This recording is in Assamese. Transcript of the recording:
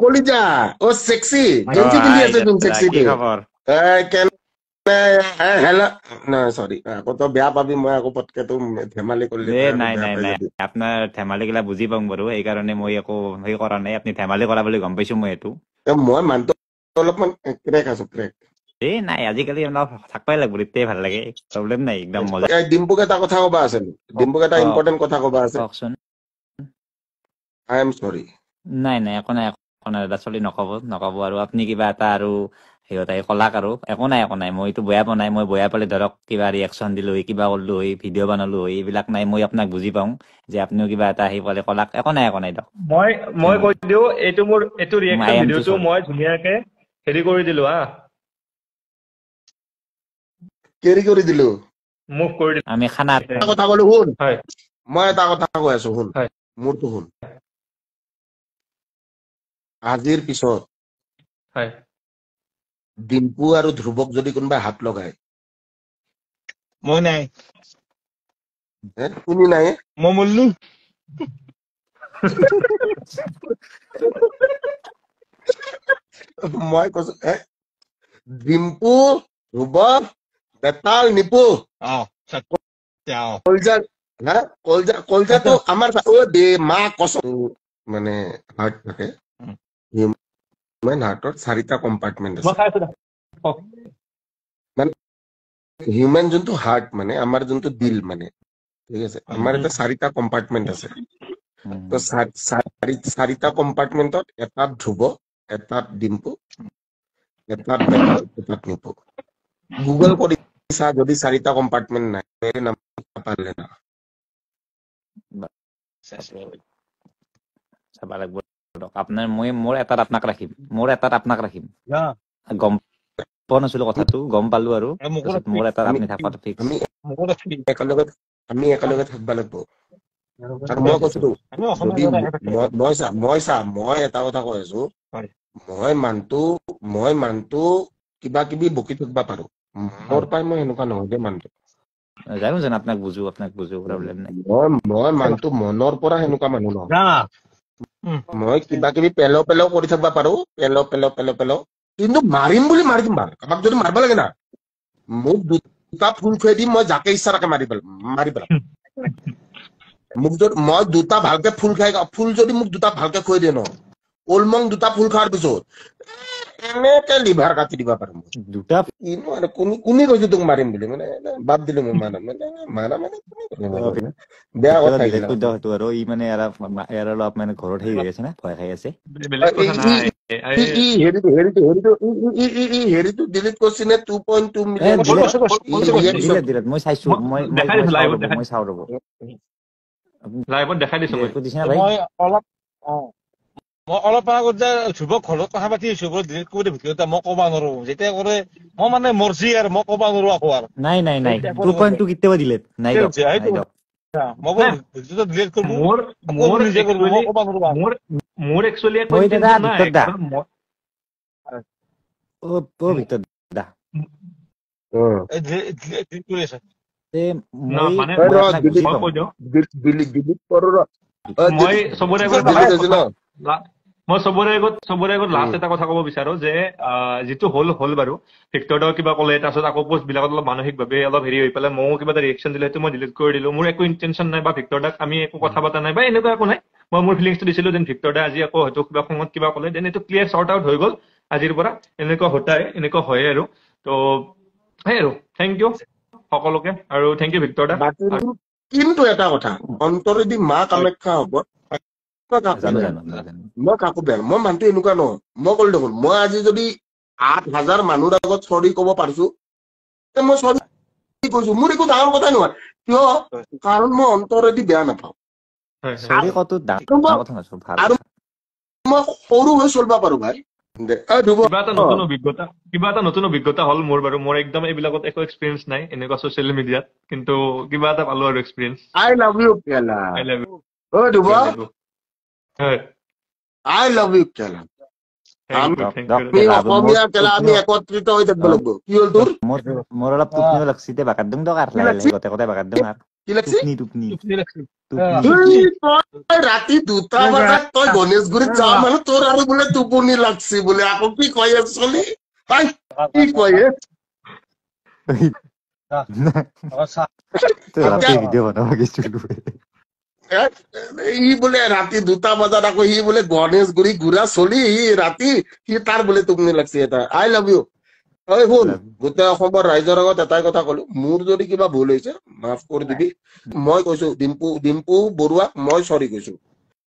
কলিজা ও সেক্সি গেঞ্জি পিন্ধি আছে তুমি সেক্সি কি খবৰ হেল্ল' নাই সৰি আকৌ তই বেয়া পাবি মই আকৌ পটকে তো ধেমালি কৰিলে তই আকৌ নাই বেয়া নাই পাই নাই যাবি আপোনাৰ ধেমালি গিলা বুজি পাওঁ বাৰু সেইকাৰণে মই একো হেৰি কৰা নাই আপুনি ধেমালি কৰা বুলি গম পাইছো মই এইটো মই মানুহটো অলপমান ক্ৰেক আছো ক্ৰেক নাই আজিকালি অলপ থাকবাই লাগব তেতিয়াই ভাল লাগে প্ৰব্লেম নাই একদম মজা ডিম্পুক এটা কথা কবা আছে ডিম্পুক এটা ইম্পৰ্টেণ্ট কথা কবা আছে কওকচোন আই এম সৰি নাই একো নাই দাদা চলি নকব আৰু আপুনি কিবা এটা আৰু সিহঁতে কলাক আৰু একো নাই মইতো বেয়া পোৱা নাই মই বেয়া পালে ধৰক কিবা ৰিয়েকশ্যন দিলো কিবা কৰিলো ভিডিঅ' বনালো এইবিলাক নাই মই আপোনাক বুজি পাওঁ যে আপুনিও কিবা এটা আহি পালে কলাক একো নাই দিয়ক মই কৈ দিও এইটো ৰিয়েকশ্যন I am too ভিডিঅ'টো sorry. মই ধুনীয়াকে হেৰি কৰি দিলো কেৰি কৰি দিলো মুভ কৰি দিলো আমি খানা এটা কথা কলো শুন হয় মই এটা কথা কৈ আছো শুন হয় মোৰতো শুন আজিৰ পিছত হয় ডিম্পু আৰু ধ্ৰুৱক যদি কোনোবাই হাত লগায় মই নাই তুমি নাই মই মল্লু মই কৈছো ডিম্পু ধ্ৰুৱ বেতাল নিপু কলজাটো আমাৰ মা কচম মানে হাৰ্ট থাকে হিউমেন হাৰ্টৰ 4টা কম্পাৰ্টমেণ্ট আছে হিউমেন যোনটো হাৰ্ট মানে আমাৰ যোনটো দিল মানে ঠিক আছে আমাৰ এটা 4টা কম্পাৰ্টমেণ্ট আছে তো 4টা কম্পাৰ্টমেণ্টত এটাত ধ্ৰুৱ এটাত ডিম্পু এটাত বেতাল এটাত নিপু গুগল কৰি চা যদি 4টা কম্পাৰ্টমেণ্ট নাই মেৰে নাম পাৰলে না চাব লাগিব আপোনাৰ মোৰ এটাত আপোনাক ৰাখিম গম পোৱা নাছিলো কথাটো গম পালো আৰু মোৰ এটাত আপুনি থাকোৱাটো ফিক্স আমি একেলগে থাকবা লাগিব আৰু মই কৈছো যদি মই এটা কথা কৈ আছো মই মানটো কিবা কিবি বকি থাকিবা পাৰো মোৰ পাই মই এনেকুৱা নহয় যে মানটো জানো আপোনাক বুজো প্ৰব্লেম নাই মই মানটো মনৰ পৰা সেনেকুৱা মানুহ নহয় মই কিবা কিবি পেলাও কৰি থাকিবা পাৰো পেলাও কিন্তু মাৰিম বুলি মাৰি দিম কাৰোবাক যদি মাৰিব লাগে না মোক দুটা ফুল খুৱাই দিম মই যাকে ইচ্ছা তাকে মাৰি পেলাম মোক যদি মই দুটা ভালকে ফুল যদি মোক দুটা ভালকে খুৱাই দিয়ে ন ওলমং দুটা ফুল খোৱাৰ পিছত এনেকে লিভাৰ কাটি দিবা পাৰো দুটা কোনে কৈছে তোক মাৰিম বুলি মানে বাদ দিলো মই মাৰা মানে বেয়া কথা হয়তো আৰু ই মানে অলপ মানে ঘৰত হেৰি হৈ আছে না ভয় খাই আছে হেৰিটো ডিলিট কৰিছি নে 2.2 মিলিয়ন দিলে মই চাইছো মই চাও ৰব লাইভত দেখাই দিছো মই অলপ আগত যে ধ্ৰুৱক ঘৰত কথা পাতি আছো ডিলিট কৰি ভিডিঅ' এটা মই ক'বা নোৱাৰো যেতিয়া কৰে মই মানে মৰজি আৰু মই ক'বা নোৱাৰো আকৌ আৰু নাই 2.2 কেতিয়াবা ডিলিট নাই মোৰ একচুৱেলি মই চবৰে আগত লাষ্ট এটা কথা ক'ব বিচাৰো যে যিটো হল বাৰু ভিক্টৰ দাও কিবা ক'লে তাৰপিছত আকৌ পোষ্ট বিলাকত অলপ মানসিকভাৱে অলপ হেৰি হৈ পেলাই ময়ো কিবা এটা ৰিয়েকশ্যন দিলে সেইটো মই ডিলিট কৰি দিলো মোৰ একো ইণ্টেনশ্যন নাই বা ভিক্টৰ দাক আমি একো কথা পতা নাই বা এনেকুৱা একো নাই মই মোৰ ফিলিংছটো দিছিলো যেন ভিক্টৰ দা আজি আকৌ হয়তো কিবা খঙত কিবা ক'লে দেন এইটো ক্লিয়াৰ শ্বৰ্ট আউট হৈ গ'ল আজিৰ পৰা এনেকুৱা হয় আৰু তো সেই আৰু থেংক ইউ সকলোকে আৰু থেংক ইউ ভিক্টৰ দা কিন্তু এটা কথা অন্তৰেদি মা কামাখ্যা হ'ব মই কাকো বেয়া মই মানুহটো এনেকুৱা নহয় মই ক'লো দেখোন মই আজি যদি 8,000 মানুহৰ আগত চৰি ক'ব পাৰিছো মই চৰি কৈছো মোৰ একো ডাঙৰ কথা নহয় কিয় কাৰণ মই অন্তৰেদি বেয়া নাপাওঁ আৰু মই সৰু হৈ চলিব পাৰো ভাই কিবা এটা নতুন অভিজ্ঞতা হ'ল মোৰ বাৰু মোৰ একদম এইবিলাকত একো এক্সপিৰিয়েঞ্চ নাই এনেকুৱা ছচিয়েল মিডিয়াত কিন্তু কিবা এটা পালো আৰু এক্সপিৰিয়েঞ্চ আই লাভ ইউ কেলা I love you, Kela. আমি অসমীয়া কেলা আমি একত্ৰিত হৈ থাকিব লাগিব কি হ'ল তোৰ মোৰ অলপ টোপনিও লাগছি বাগাত দিম দক কি লাগছি টুপনি টুপনি টোপনি লাগছে টুপনি তই ৰাতি 2টা বজাত তই গণেশগুৰিত যোৱা মানুহ তোৰ আৰু বোলে টোপনি লাগছি বোলে আকৌ কি কয় চলি কি কয় ৰাতি ভিডিঅ' বনাব গৈছিলো ই বোলে ৰাতি 2টা বজাত আকৌ সি বোলে গণেশগুৰি ঘূৰা চলি সি ৰাতি সি তাৰ বোলে টোপনি লাগছি এটা আই লাভ ইউ ঐ শুন গোটেই অসমৰ ৰাইজৰ আগত এটাই কথা কলো মোৰ যদি কিবা ভুল হৈছে মাফ কৰি দিবি মই কৈছো ডিম্পু বৰুৱাক মই চৰি কৈছো